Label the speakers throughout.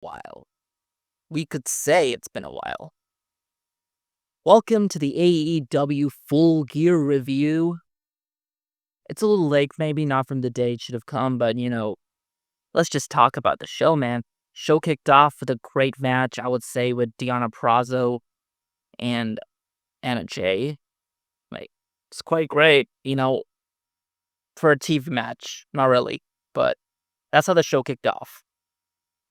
Speaker 1: while. We could say it's been a while. Welcome to the AEW Full Gear review. It's a little late, maybe not from the day it should have come, but let's just talk about the show, man. Show kicked off with a great match, I would say, with Deonna Purrazzo and Anna Jay. Like, it's quite great, for a TV match. Not really, but that's how the show kicked off.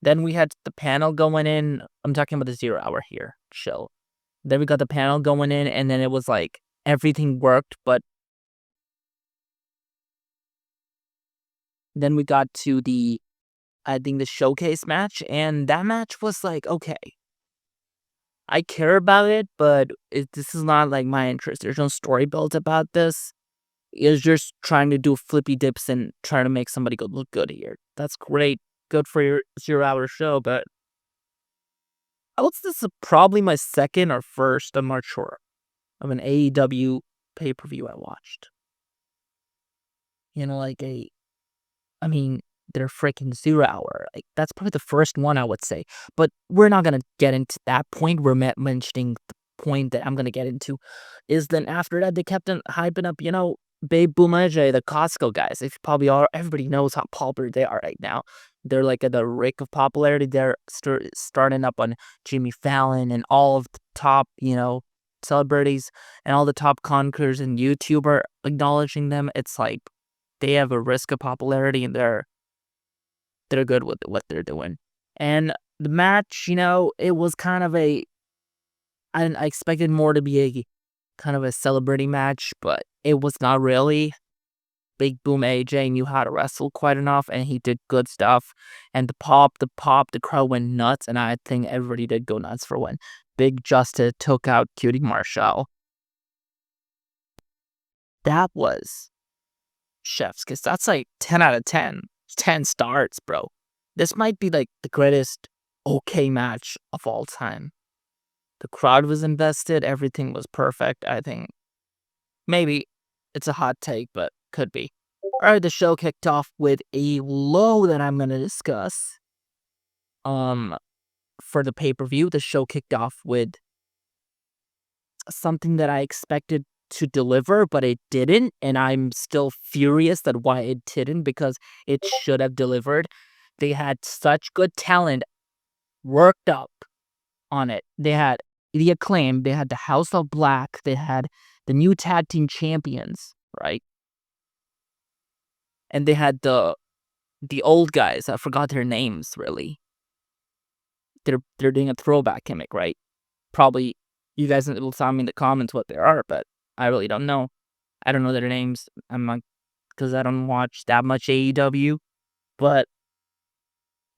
Speaker 1: Then we had the panel going in. I'm talking about the 0 Hour here show. Then we got the panel going in, and then it was like everything worked, but then we got to the showcase match, and that match was like, okay, I care about it, but this is not like my interest. There's no story built about this. It's just trying to do flippy dips and trying to make somebody look good here. That's great. Good for your 0 Hour show, but this is probably my second or first, I'm not sure, of an AEW pay-per-view I watched. They're freaking 0 Hour. Like, that's probably the first one, I would say. But we're not gonna get into that point. We're mentioning the point that I'm gonna get into is then after that, they kept on hyping up, Babe Boom AJ, the Costco guys. If probably everybody knows how popular they are right now. They're like at the rake of popularity. They're starting up on Jimmy Fallon and all of the top, celebrities and all the top conquerors and YouTube are acknowledging them. It's like they have a risk of popularity and they're good with what they're doing. And the match, it was kind of I expected more to be a kind of a celebrity match, but it was not really. Big Boom AJ knew how to wrestle quite enough, and he did good stuff. And the pop, the crowd went nuts, and I think everybody did go nuts for when Big Justice took out Cutie Marshall. That was chef's kiss. That's like 10 out of 10. 10 stars, bro. This might be like the greatest okay match of all time. The crowd was invested. Everything was perfect. I think maybe it's a hot take, but could be. All right, the show kicked off with a low that I'm going to discuss. For the pay-per-view, the show kicked off with something that I expected to deliver, but it didn't, and I'm still furious that why it didn't, because it should have delivered. They had such good talent worked up on it. They had the Acclaim, they had the House of Black, they had the new tag team champions, right? And they had the old guys. I forgot their names, really. They're doing a throwback gimmick, right? Probably you guys will tell me in the comments what they are, but I really don't know. I don't know their names. I'm not, because I don't watch that much AEW, but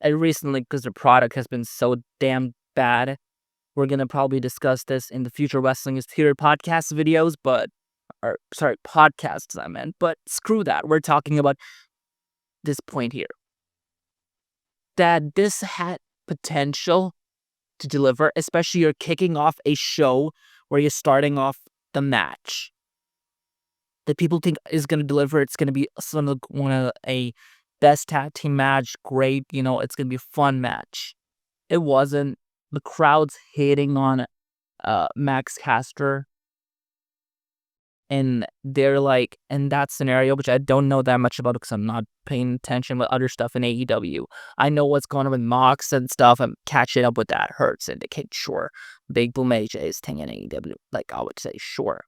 Speaker 1: recently, because their product has been so damn bad, we're gonna probably discuss this in the future Wrestling is Here podcast videos, podcasts I meant, but screw that. We're talking about this point here. That this had potential to deliver, especially you're kicking off a show where you're starting off the match that people think is going to deliver. It's going to be one of a best tag team match. Great, it's going to be a fun match. It wasn't. The crowd's hating on Max Caster. And they're like, in that scenario, which I don't know that much about because I'm not paying attention with other stuff in AEW. I know what's going on with Mox and stuff. I'm catching up with that. Hurts indicate, sure. Big Boom AJ's thing in AEW, like I would say, sure.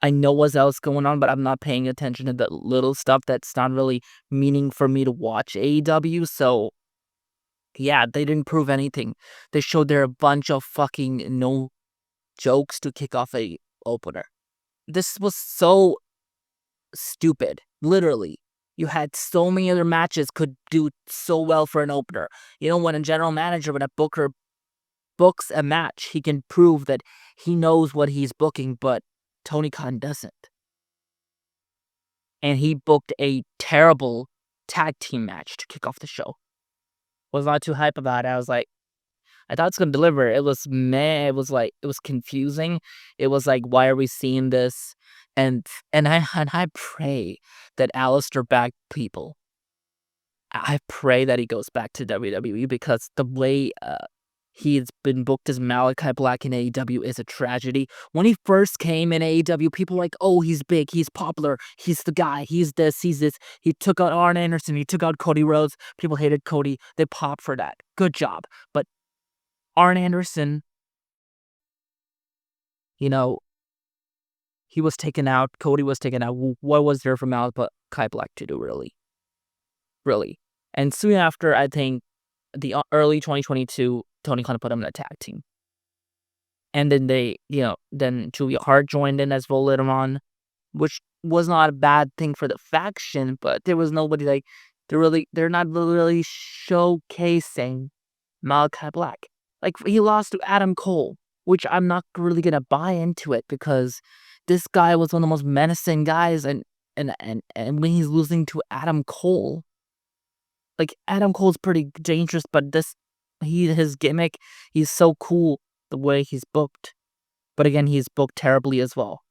Speaker 1: I know what's else going on, but I'm not paying attention to the little stuff that's not really meaning for me to watch AEW. So, yeah, they didn't prove anything. They showed there a bunch of fucking no jokes to kick off a opener. This was so stupid. Literally. You had so many other matches could do so well for an opener. When a general manager, when a booker books a match, he can prove that he knows what he's booking, but Tony Khan doesn't. And he booked a terrible tag team match to kick off the show. Was not too hype about it. I was like, I thought it's gonna deliver. It was meh. It was confusing. It was like, why are we seeing this? And I pray that Alistair backed people. I pray that he goes back to WWE because the way he's been booked as Malachi Black in AEW is a tragedy. When he first came in AEW, people were like, "Oh, he's big, he's popular, he's the guy, he's this, he's this." He took out Arn Anderson, he took out Cody Rhodes. People hated Cody. They popped for that. Good job. But Arn Anderson, you know, he was taken out. Cody was taken out. What was there for Malachi Black to do, really? Really? And soon after, I think the early 2022, Tony Khan put him in a tag team. And then then Julia Hart joined in as Volitron, which was not a bad thing for the faction, but there was nobody like they're not really showcasing Malachi Black. Like he lost to Adam Cole, which I'm not really gonna buy into it because this guy was one of the most menacing guys, and when he's losing to Adam Cole, like Adam Cole's pretty dangerous, but his gimmick, he's so cool the way he's booked. But again, he's booked terribly as well.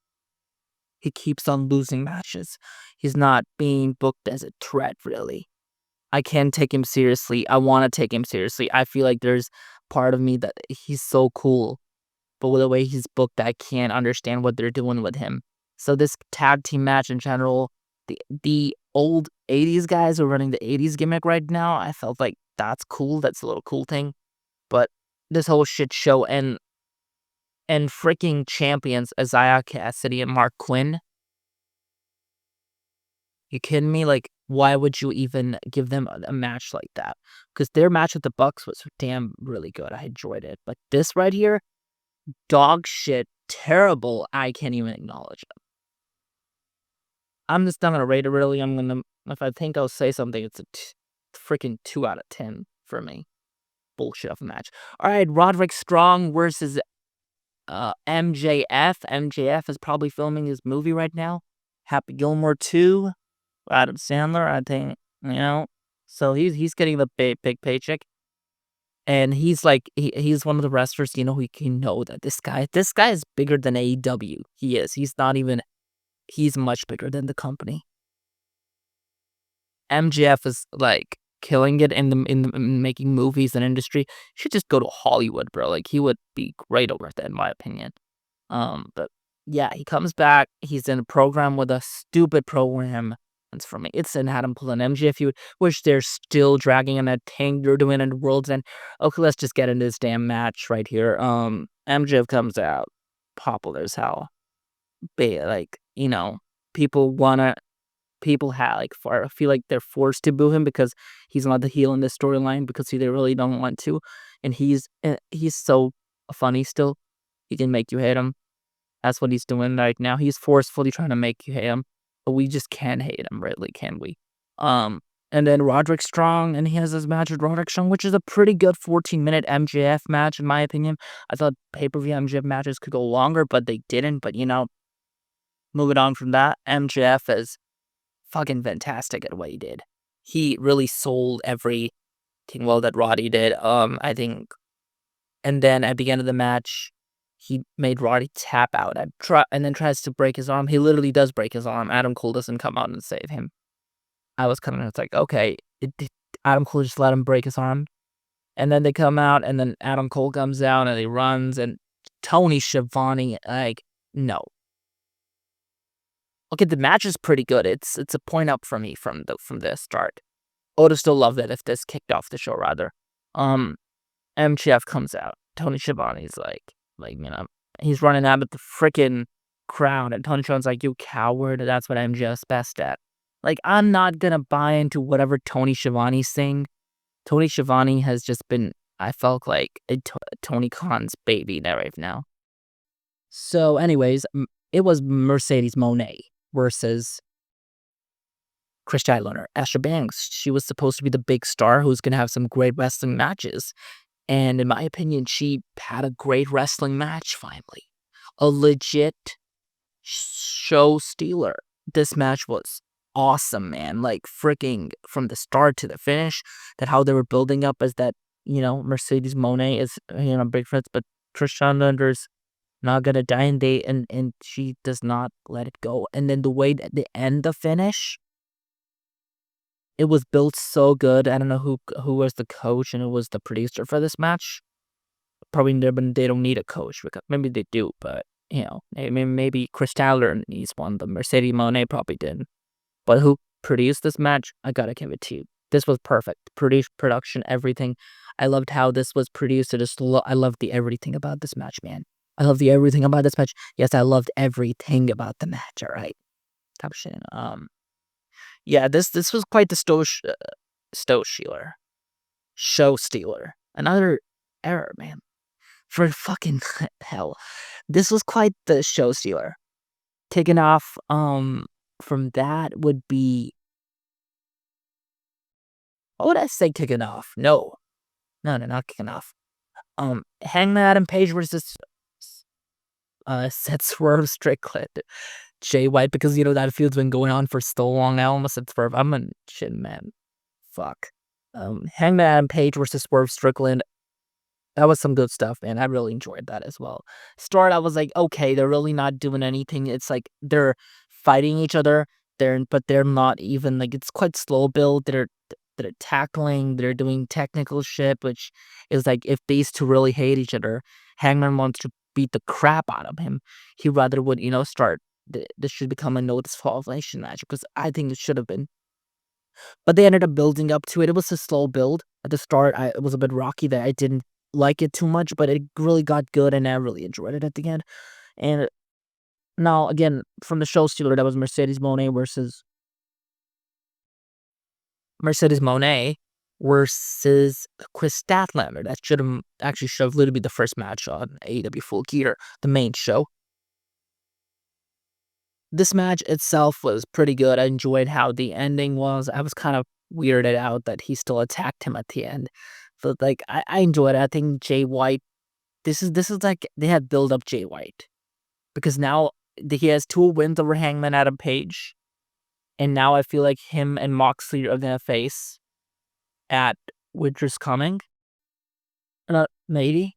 Speaker 1: He keeps on losing matches. He's not being booked as a threat, really. I can take him seriously. I want to take him seriously. I feel like there's part of me that he's so cool, but with the way he's booked, I can't understand what they're doing with him. So this tag team match in general, the old 80s guys are running the 80s gimmick right now. I felt like that's cool. That's a little cool thing. But this whole shit show and freaking champions Isaiah Cassidy and Mark Quinn. You kidding me? Like, why would you even give them a match like that? Because their match with the Bucks was damn really good. I enjoyed it. But this right here, dog shit, terrible. I can't even acknowledge it. I'm just not gonna rate it really. If I think I'll say something, it's a freaking 2 out of 10 for me. Bullshit of a match. All right, Roderick Strong versus MJF. MJF is probably filming his movie right now. Happy Gilmore 2. Adam Sandler, I think, So he's getting the big paycheck. And he's like he's one of the wrestlers, we can know that this guy is bigger than AEW. He is. He's much bigger than the company. MJF is like killing it in making movies and industry. He should just go to Hollywood, bro. Like he would be great over there, in my opinion. But yeah, he comes back. He's in a program with a stupid program. It's for me. It's an Adam Cole and MJF feud, which they're still dragging in that thing they're doing in the World's End. Okay, let's just get into this damn match right here. MJF comes out, popular as hell. Like, people wanna people have like feel like they're forced to boo him because he's not the heel in this storyline because they really don't want to, and he's so funny still. He can make you hate him. That's what he's doing right now. He's forcefully trying to make you hate him, but we just can't hate him, really, can we? And then Roderick Strong, and he has this match with Roderick Strong, which is a pretty good 14-minute MJF match, in my opinion. I thought pay-per-view MJF matches could go longer, but they didn't. But moving on from that, MJF is fucking fantastic at what he did. He really sold everything well that Roddy did. I think, and then at the end of the match, he made Roddy tap out. And then tries to break his arm. He literally does break his arm. Adam Cole doesn't come out and save him. I was kind of like, okay, Adam Cole just let him break his arm. And then they come out, and then Adam Cole comes out, and he runs, and Tony Schiavone, like, no. Okay, the match is pretty good. It's a point up for me from the start. I would have still loved it if this kicked off the show, rather. MJF comes out. Tony Schiavone's he's running out of the freaking crowd, and Tony Schiavone's like, "You coward!" That's what MJF's best at. Like, I'm not gonna buy into whatever Tony Schiavone's saying. Tony Schiavone has just been, I felt like, Tony Khan's baby right now. So, anyways, it was Mercedes Moné versus Chris Styler. Asha Banks, she was supposed to be the big star who's gonna have some great wrestling matches. And in my opinion, she had a great wrestling match finally. A legit show stealer. This match was awesome, man. Like, freaking from the start to the finish, that how they were building up as that, Mercedes Moné is, big friends, but Trish Strander's not gonna die, and she does not let it go. And then the way that they end the finish, it was built so good. I don't know who was the coach and who was the producer for this match. Probably they don't need a coach because maybe they do, but maybe Chris Tyler needs one. The Mercedes Moné probably didn't. But who produced this match? I gotta give it to you. This was perfect. Production, everything. I loved how this was produced. I loved the everything about this match, man. I love the everything about this match. Yes, I loved everything about the match. All right, stop shitting. Yeah, this was quite the show stealer. Another error, man. For fucking hell, this was quite the show stealer. Taken off from that would be, what would I say kicking off? No, not kicking off. Hangman Adam Page versus Seth Swerve Strickland, Jay White, because that feud's been going on for so long. I almost said Swerve. I'm a shit man. Fuck. Hangman Adam Page versus Swerve Strickland. That was some good stuff, man. I really enjoyed that as well. Start, I was like, okay, they're really not doing anything. It's like they're fighting each other. But they're not even like, it's quite slow build. They're tackling. They're doing technical shit, which is like, if these two really hate each other, Hangman wants to beat the crap out of him. He rather would start. This should become a no disqualification match because I think it should have been. But they ended up building up to it. It was a slow build at the start. It was a bit rocky that I didn't like it too much, but it really got good and I really enjoyed it at the end. And now again, from the show stealer, that was Mercedes Moné versus Chris Statlander. That should have actually literally be the first match on AEW Full Gear, the main show. This match itself was pretty good. I enjoyed how the ending was. I was kind of weirded out that he still attacked him at the end. But like I enjoyed it. I think Jay White, this is like they have built up Jay White. Because now he has 2 wins over Hangman Adam Page. And now I feel like him and Moxley are gonna face at Winter's Coming. Maybe.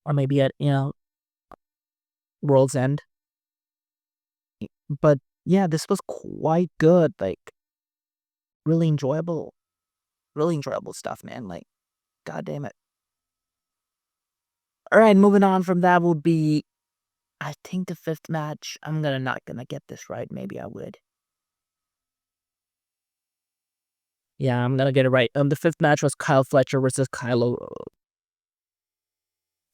Speaker 1: Or maybe at, World's End. But yeah, this was quite good. Like, really enjoyable stuff, man. Like, god damn it. Alright, moving on from that will be, I think the 5th match. I'm not gonna get this right. Maybe I would. Yeah, I'm gonna get it right. The 5th match was Kyle Fletcher versus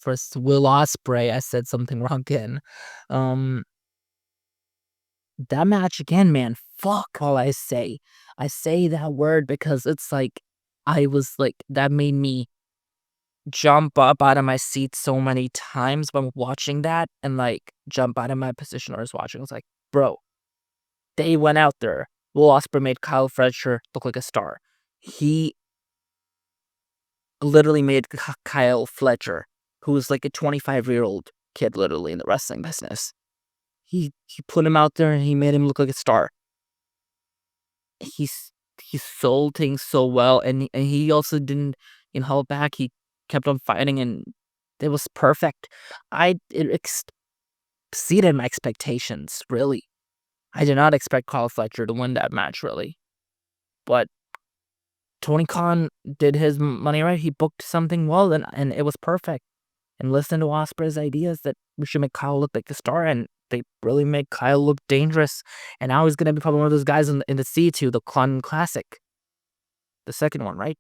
Speaker 1: versus Will Ospreay. I said something wrong again. That match again, man. Fuck all I say. I say that word because it's like, I was like, that made me jump up out of my seat so many times when watching that and like jump out of my position I was watching. I was like, bro, they went out there. Will Ospreay made Kyle Fletcher look like a star. He literally made Kyle Fletcher, who was like a 25-year-old kid literally in the wrestling business. He put him out there and he made him look like a star. He sold things so well, and he also didn't hold back. He kept on fighting, and it was perfect. It exceeded my expectations, really. I did not expect Kyle Fletcher to win that match, really. But Tony Khan did his money right. He booked something well, and it was perfect. And listened to Ospreay's ideas that we should make Kyle look like a star, and they really made Kyle look dangerous. And now he's going to be probably one of those guys in the C2, the Clun Classic. The second one, right?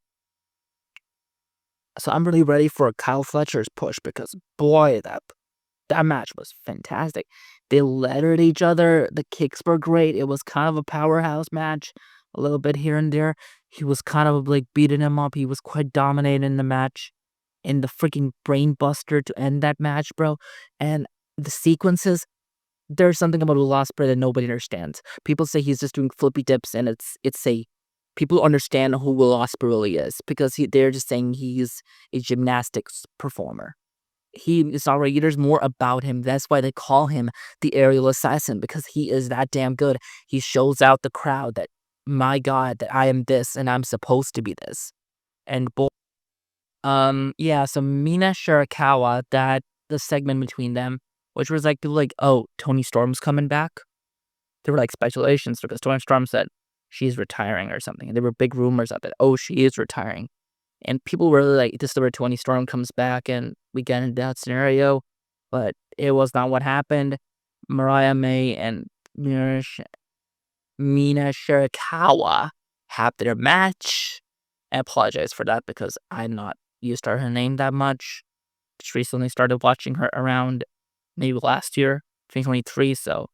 Speaker 1: So I'm really ready for Kyle Fletcher's push because, boy, that match was fantastic. They lettered each other. The kicks were great. It was kind of a powerhouse match, a little bit here and there. He was kind of like beating him up. He was quite dominating in the match. And the freaking brain buster to end that match, bro. And the sequences, there's something about Will Ospreay that nobody understands. People say he's just doing flippy dips, and people understand who Will Ospreay really is because they're just saying he's a gymnastics performer. It's already, there's more about him. That's why they call him the aerial assassin, because he is that damn good. He shows out the crowd that, my God, that I am this and I'm supposed to be this. And yeah, so Mina Shirakawa, the segment between them, which was like, oh, Tony Storm's coming back. There were like speculations because Tony Storm said, she's retiring or something. And there were big rumors of it. Oh, she is retiring. And people were really like, this is where Tony Storm comes back and we get into that scenario. But it was not what happened. Mariah May and Mina Shirakawa have their match. I apologize for that because I'm not used to her name that much. Just recently started watching her around maybe last year, 2023. So,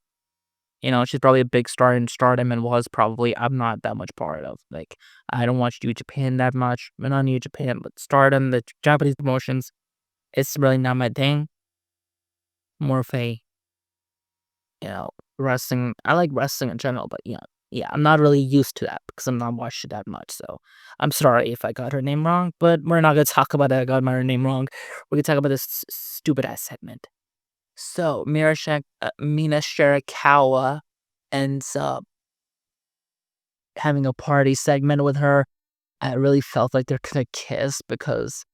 Speaker 1: she's probably a big star in Stardom and was probably I'm not that much part of. Like, I don't watch New Japan that much. But not New Japan, but Stardom, the Japanese promotions, it's really not my thing. More of a, wrestling. I like wrestling in general, but yeah, I'm not really used to that because I'm not watching that much. So I'm sorry if I got her name wrong, but we're not gonna talk about that. I got my name wrong. We're gonna talk about this stupid ass segment. So Mina Shirakawa ends up having a party segment with her. I really felt like they're gonna kiss because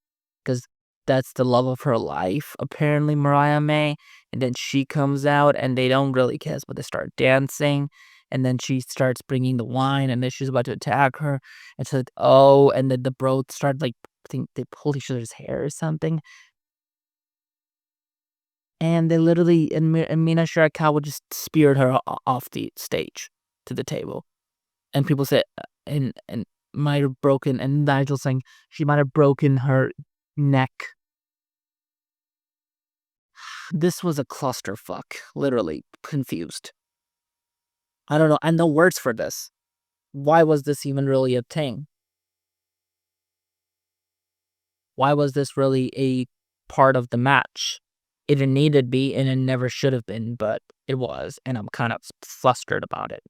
Speaker 1: that's the love of her life, apparently, Mariah May. And then she comes out and they don't really kiss, but they start dancing. And then she starts bringing the wine and then she's about to attack her. And so, oh, and then the bros start like, I think they pulled each other's hair or something. And they literally, and Mina Shirakawa just speared her off the stage to the table. And people say, and might have broken, and Nigel saying she might have broken her neck. This was a clusterfuck, literally confused. I don't know, and no words for this. Why was this even really a thing? Why was this really a part of the match? It didn't need to be, and it never should have been, but it was, and I'm kind of flustered about it.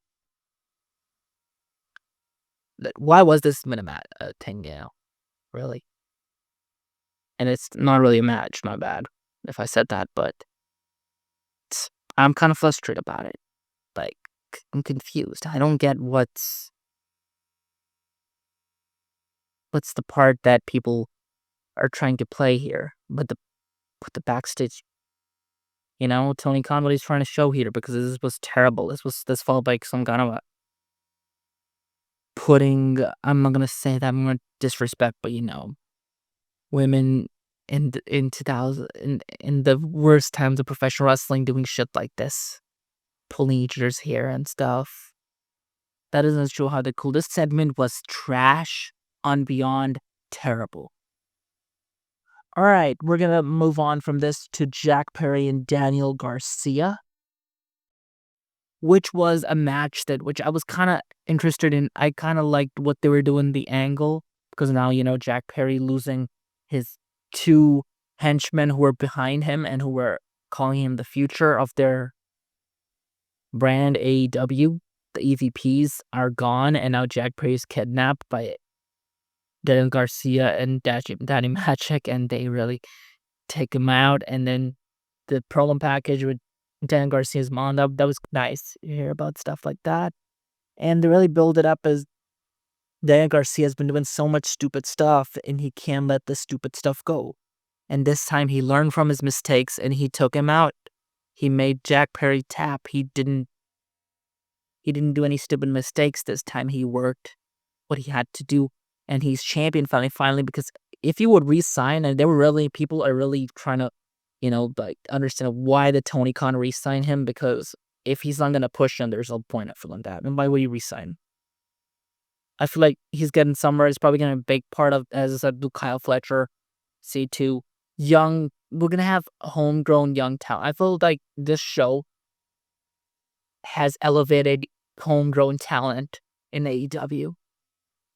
Speaker 1: Why was this even a thing, really? And it's not really a match, my bad if I said that, but I'm kind of frustrated about it. Like, I'm confused. I don't get what's the part that people are trying to play here, but the backstage, Tony Khan, what he's trying to show here, because this was terrible. This felt like some kind of a putting. I'm not gonna say that I'm gonna disrespect, but women in 2000 in the worst times of professional wrestling doing shit like this, pulling each other's hair and stuff. That doesn't show how the cool. This segment was trash on beyond terrible. All right, we're gonna move on from this to Jack Perry and Daniel Garcia, which was a match which I was kind of interested in. I kind of liked what they were doing, the angle, because now Jack Perry losing his two henchmen who were behind him and who were calling him the future of their brand AEW. The EVPs are gone, and now Jack Perry's kidnapped by Daniel Garcia and Danny Magic, and they really take him out. And then the problem package with Daniel Garcia's mom, that was nice to hear about stuff like that. And they really build it up as Daniel Garcia's been doing so much stupid stuff, and he can't let the stupid stuff go. And this time he learned from his mistakes, and he took him out. He made Jack Perry tap. He didn't do any stupid mistakes this time. He worked what he had to do, and he's champion finally, because if you would re-sign, and people are really trying to, understand why the Tony Khan re-sign him, because if he's not going to push him, there's no point of filling that. And why would you re-sign? I feel like he's getting somewhere. He's probably going to be a big part of, as I said, Kyle Fletcher, C2, young. We're going to have homegrown young talent. I feel like this show has elevated homegrown talent in AEW.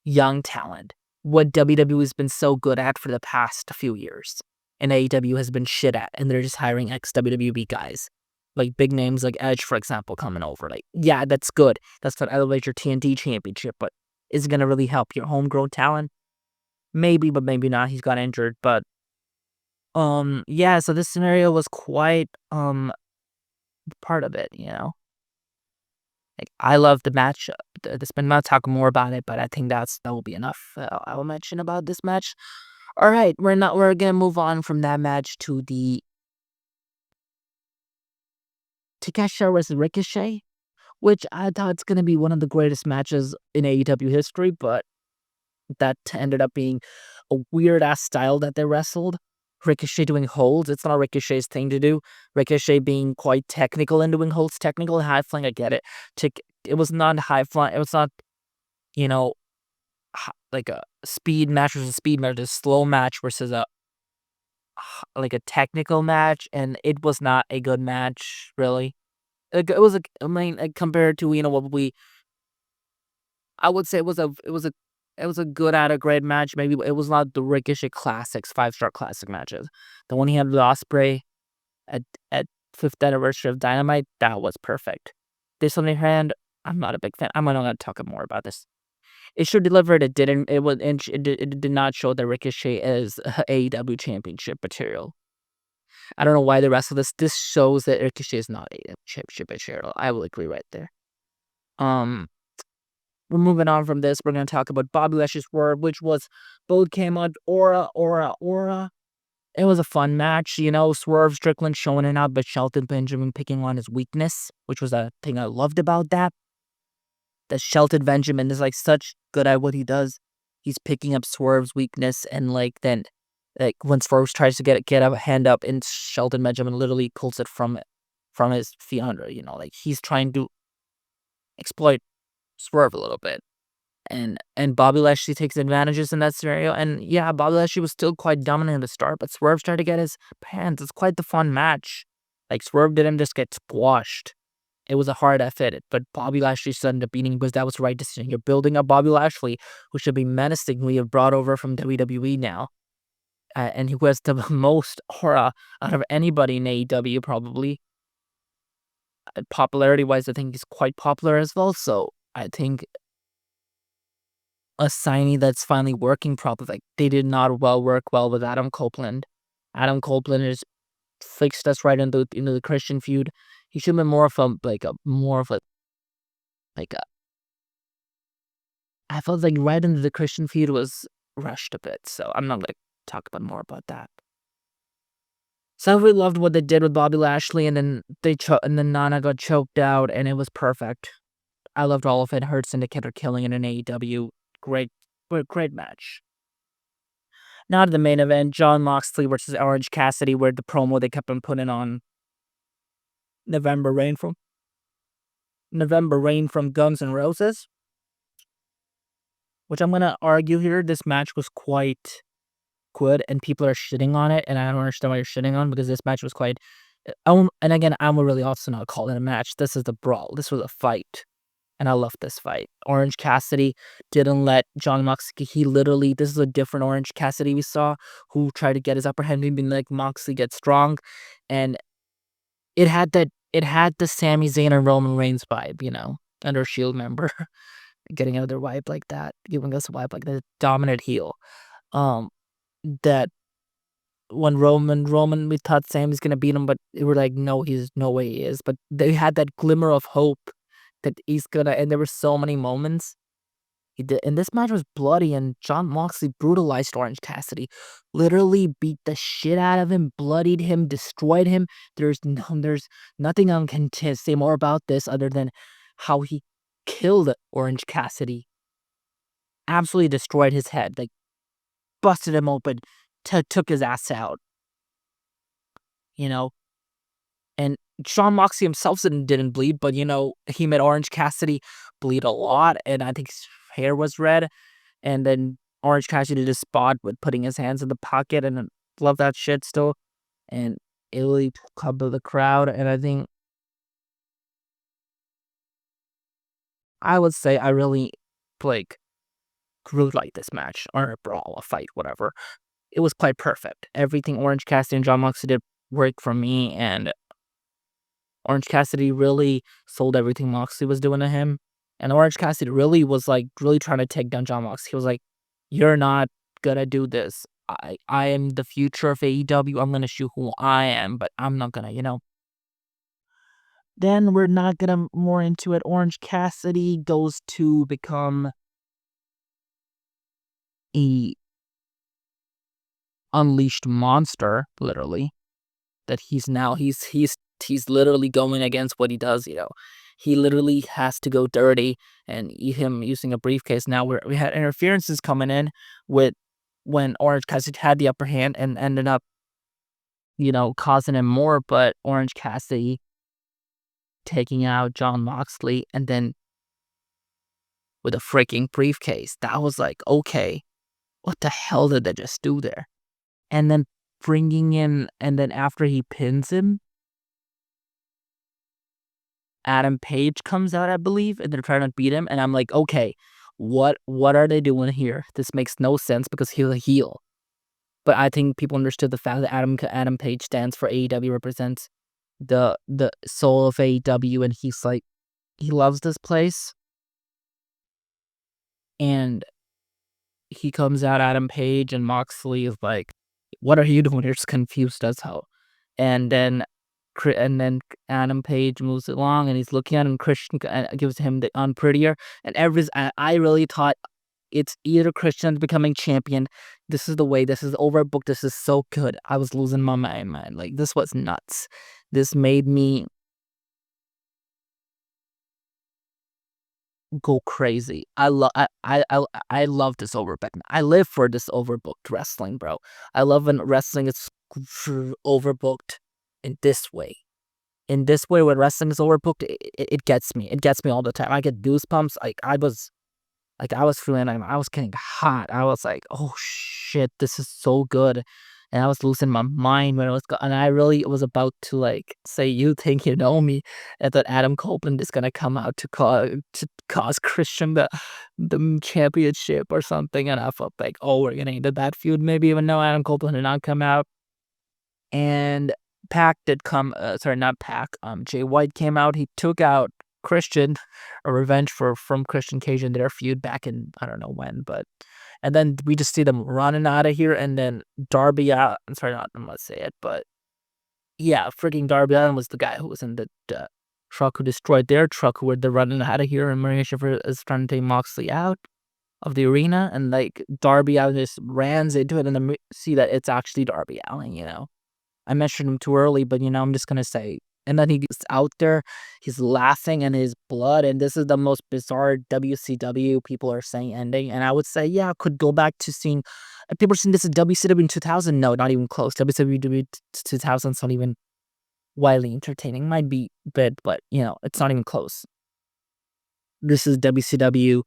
Speaker 1: Young talent. What WWE has been so good at for the past few years. And AEW has been shit at. And they're just hiring ex-WWE guys. Like big names like Edge, for example, coming over. Like, yeah, that's good. That's going to elevate your TNT championship. But is it going to really help your homegrown talent? Maybe, but maybe not. He's got injured. But, yeah, so this scenario was quite, part of it, Like, I love the match. This been not talking more about it, but I think that will be enough. I will mention about this match. All right, we're gonna move on from that match to the Takeshita vs Ricochet, which I thought it's gonna be one of the greatest matches in AEW history, but that ended up being a weird ass style that they wrestled. Ricochet doing holds, it's not Ricochet's thing to do. Ricochet being quite technical and doing holds, technical and high flying, I get it. It was not high flying, it was not, you know, like a speed match versus speed match, a slow match versus like a technical match, and it was not a good match, really. Like, it was I mean, like, compared to, what I would say it was a good at a great match. Maybe it was not the Ricochet Classics, 5-star classic matches. The one he had with Osprey at at 5th anniversary of Dynamite, that was perfect. This on the other hand, I'm not a big fan. I'm not gonna talk more about this. It should deliver it. It didn't. It did not show that Ricochet is AEW championship material. I don't know why the rest of this shows that Ricochet is not AEW championship material. I will agree right there. Um, we're moving on from this. We're gonna talk about Bobby Lashley's Swerve, which was both came out aura, aura, aura. It was a fun match, Swerve Strickland showing it out, but Shelton Benjamin picking on his weakness, which was a thing I loved about that. That Shelton Benjamin is like such good at what he does. He's picking up Swerve's weakness, and then when Swerve tries to get a hand up, and Shelton Benjamin literally pulls it from his feet under. Like he's trying to exploit Swerve a little bit. And Bobby Lashley takes advantages in that scenario. And yeah, Bobby Lashley was still quite dominant at the start, but Swerve tried to get his hands. It's quite the fun match. Like Swerve didn't just get squashed. It was a hard effort, but Bobby Lashley ended up beating because that was the right decision. You're building up Bobby Lashley, who should be menacingly brought over from WWE now, and who has the most aura out of anybody in AEW probably. Popularity-wise, I think he's quite popular as well. So I think a signee that's finally working properly. Like they did not work well with Adam Copeland. Adam Copeland is fixed us right into the Christian feud. He should have been more of a like a. I felt like right into the Christian feud was rushed a bit, so I'm not gonna talk about more about that. So I really loved what they did with Bobby Lashley, and then and then Nana got choked out, and it was perfect. I loved all of it. Hurt Syndicate are killing it in AEW. Great, great match. Now to the main event, Jon Moxley versus Orange Cassidy, where the promo they kept on putting on November Rain from Guns N' Roses, which I'm gonna argue here, this match was quite good, and people are shitting on it, and I don't understand why you're shitting on it, because this match was quite. And again, I'm really also not calling it a match. This is the brawl. This was a fight. And I love this fight. Orange Cassidy didn't let Jon Moxley. This is a different Orange Cassidy we saw, who tried to get his upper hand, being like Moxley get strong, and it had the Sami Zayn and Roman Reigns vibe, under Shield member, getting out of their vibe like that, giving us a vibe like the dominant heel. That when Roman, we thought Sami's gonna beat him, but we were like, no, he's no way he is. But they had that glimmer of hope that he's gonna, and there were so many moments. He did, and this match was bloody, and Jon Moxley brutalized Orange Cassidy, literally beat the shit out of him, bloodied him, destroyed him. There's nothing I can say more about this other than how he killed Orange Cassidy, absolutely destroyed his head, like busted him open, took his ass out, you know. And Jon Moxley himself didn't bleed, but he made Orange Cassidy bleed a lot, and I think his hair was red. And then Orange Cassidy did a spot with putting his hands in the pocket, and I love that shit still. And it really took up the crowd, and I think I would say I really like really like this match, or a brawl, a fight, whatever. It was quite perfect. Everything Orange Cassidy and Jon Moxley did worked for me, and Orange Cassidy really sold everything Moxley was doing to him. And Orange Cassidy really was like really trying to take down Jon Moxley. He was like, "You're not gonna do this. I am the future of AEW. I'm gonna show who I am, but I'm not gonna." Then we're not gonna more into it. Orange Cassidy goes to become a unleashed monster, literally. That he's now he's literally going against what he does. he literally has to go dirty and eat him using a briefcase. Now we had interferences coming in with when Orange Cassidy had the upper hand and ended up, causing him more, but Orange Cassidy taking out John Moxley and then with a freaking briefcase. That was like, okay, what the hell did they just do there? And then bringing in, and then after he pins him, Adam Page comes out, I believe, and they're trying to beat him. And I'm like, okay, what are they doing here? This makes no sense because he's a heel. But I think people understood the fact that Adam Page stands for AEW, represents the soul of AEW, and he's like, he loves this place. And he comes out, Adam Page, and Moxley is like, what are you doing? You're just confused as hell. And then Adam Page moves along, and he's looking at him. Christian gives him the unprettier, and I really thought it's either Christian becoming champion. This is the way. This is overbooked. This is so good. I was losing my mind, man. Like, this was nuts. This made me go crazy. I love this overbooked. I live for this overbooked wrestling, bro. I love when wrestling is overbooked in this way. In this way, when wrestling is overbooked, it gets me. It gets me all the time. I get goosebumps. I was feeling, I was getting hot. I was like, oh shit, this is so good. And I was losing my mind when and I really was about to like say, you think you know me, and that Adam Copeland is gonna come out to cause Christian the championship or something. And I felt like, oh, we're getting into that feud, maybe even though Adam Copeland did not come out. And Pac did come, sorry, not Pac, Jay White came out. He took out Christian, a revenge from Christian Cage in their feud back in, I don't know when, and then we just see them running out of here, and then Darby Allin, I'm sorry, not, I'm gonna say it, but yeah, freaking Darby Allin was the guy who was in the truck who destroyed their truck, who were they're running out of here, and Maria Shifter is trying to take Moxley out of the arena, and like Darby Allin just rans into it, and then we see that it's actually Darby Allin. I mentioned him too early, but I'm just gonna say. And then he's out there, he's laughing in his blood, and this is the most bizarre WCW people are saying ending. And I would say, yeah, I could go back to seeing. People are saying this is WCW in 2000. No, not even close. WCW 2000 is not even widely entertaining. Might be bad, but it's not even close. This is WCW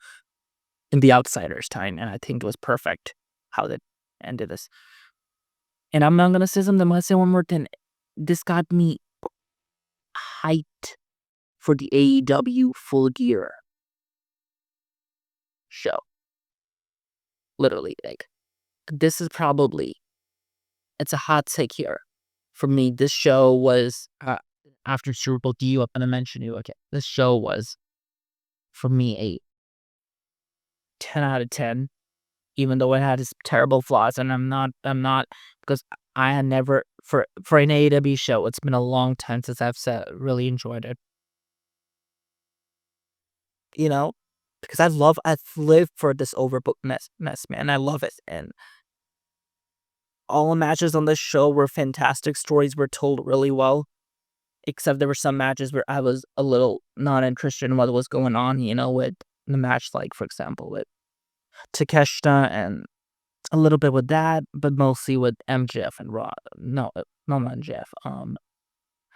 Speaker 1: in the Outsiders time, and I think it was perfect how they ended this. And I'm not gonna say something. I'm gonna say one more thing. This got me hyped for the AEW Full Gear show. Literally, like, this is probably, it's a hot take here. For me, this show was, after Super Bowl D, I'm gonna mention you, okay, this show was, for me, a 10 out of 10, even though it had its terrible flaws, and I'm not, because I had never, for an AEW show, it's been a long time since I've really enjoyed it. Because I've lived for this overbooked mess, man. I love it. And all the matches on this show were fantastic. Stories were told really well. Except there were some matches where I was a little not interested in what was going on, with the match, like, for example, with Takeshita, and a little bit with that, but mostly with MJF and Raw. No, not MJF.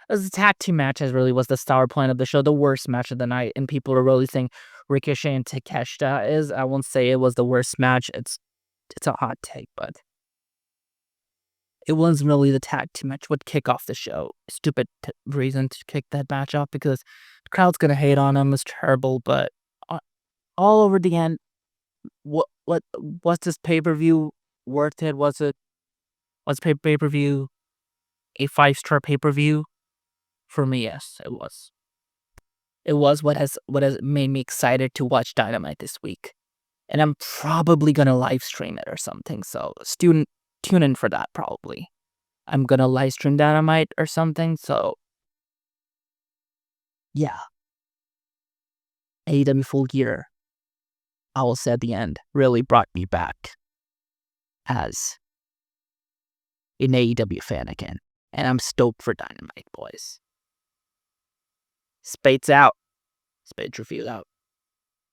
Speaker 1: The tag team match really was the star point of the show, the worst match of the night, and people are really saying Ricochet and Takeshita is. I won't say it was the worst match. It's a hot take, but it wasn't really the tag team match would kick off the show. Stupid reason to kick that match off because the crowd's gonna hate on him. It's terrible, but all over the end, what was this pay-per-view worth it? Was pay-per-view a 5-star pay-per-view? For me, yes, it was. It was what has made me excited to watch Dynamite this week. And I'm probably gonna live stream it or something. So tune in for that probably. I'm gonna live stream Dynamite or something. So yeah. AEW Full Gear, I will say at the end, really brought me back as an AEW fan again. And I'm stoked for Dynamite, boys. Spades out. Spade Trifute out.